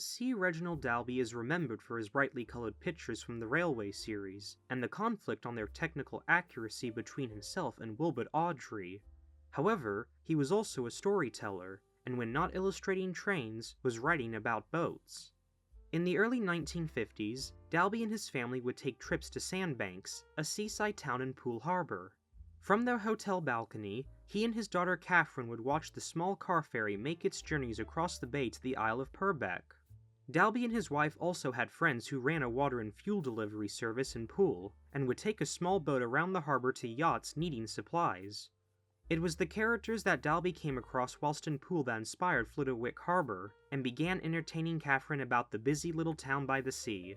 C. Reginald Dalby is remembered for his brightly colored pictures from the Railway series, and the conflict on their technical accuracy between himself and Wilbur Awdry. However, he was also a storyteller, and when not illustrating trains, was writing about boats. In the early 1950s, Dalby and his family would take trips to Sandbanks, a seaside town in Poole Harbour. From their hotel balcony, he and his daughter Catherine would watch the small car ferry make its journeys across the bay to the Isle of Purbeck. Dalby and his wife also had friends who ran a water and fuel delivery service in Poole, and would take a small boat around the harbour to yachts needing supplies. It was the characters that Dalby came across whilst in Poole that inspired Flitterwick Harbour, and began entertaining Catherine about the busy little town by the sea.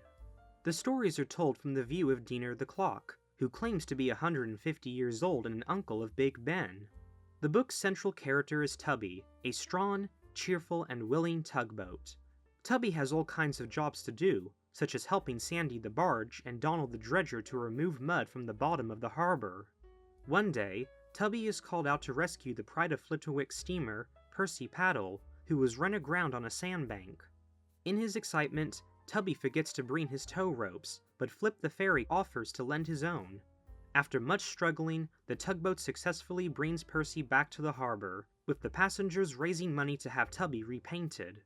The stories are told from the view of Diener the Clock, who claims to be 150 years old and an uncle of Big Ben. The book's central character is Tubby, a strong, cheerful, and willing tugboat. Tubby has all kinds of jobs to do, such as helping Sandy the barge and Donald the dredger to remove mud from the bottom of the harbour. One day, Tubby is called out to rescue the Pride of Flitterwick steamer, Percy Paddle, who was run aground on a sandbank. In his excitement, Tubby forgets to bring his tow ropes, but Flip the ferry offers to lend his own. After much struggling, the tugboat successfully brings Percy back to the harbour, with the passengers raising money to have Tubby repainted.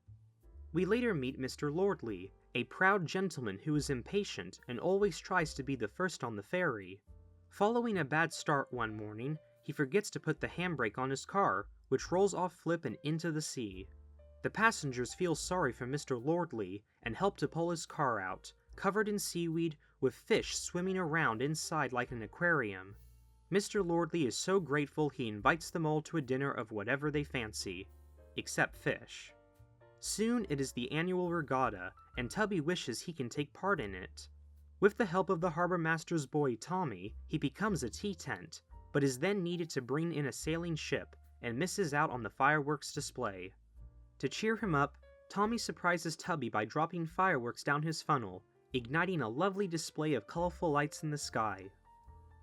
We later meet Mr. Lordley, a proud gentleman who is impatient and always tries to be the first on the ferry. Following a bad start one morning, he forgets to put the handbrake on his car, which rolls off Flip and into the sea. The passengers feel sorry for Mr. Lordley and help to pull his car out, covered in seaweed, with fish swimming around inside like an aquarium. Mr. Lordley is so grateful he invites them all to a dinner of whatever they fancy, except fish. Soon it is the annual regatta, and Tubby wishes he can take part in it. With the help of the harbour master's boy Tommy, he becomes a tea tent, but is then needed to bring in a sailing ship, and misses out on the fireworks display. To cheer him up, Tommy surprises Tubby by dropping fireworks down his funnel, igniting a lovely display of colourful lights in the sky.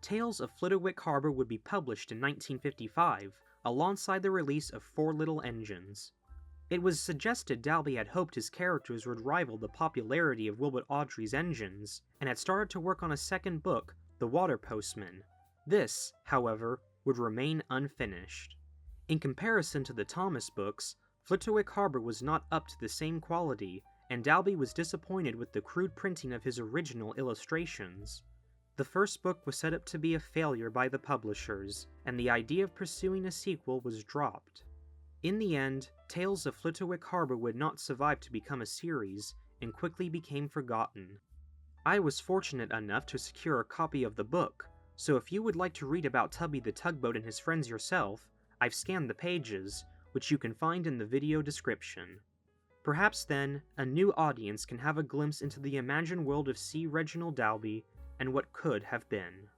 Tales of Flitterwick Harbour would be published in 1955, alongside the release of Four Little Engines. It was suggested Dalby had hoped his characters would rival the popularity of Wilbur Awdry's engines, and had started to work on a second book, The Water Postman. This, however, would remain unfinished. In comparison to the Thomas books, Flitterwick Harbour was not up to the same quality, and Dalby was disappointed with the crude printing of his original illustrations. The first book was set up to be a failure by the publishers, and the idea of pursuing a sequel was dropped. In the end, Tales of Flitterwick Harbour would not survive to become a series, and quickly became forgotten. I was fortunate enough to secure a copy of the book, so if you would like to read about Tubby the tugboat and his friends yourself, I've scanned the pages, which you can find in the video description. Perhaps then, a new audience can have a glimpse into the imagined world of C. Reginald Dalby and what could have been.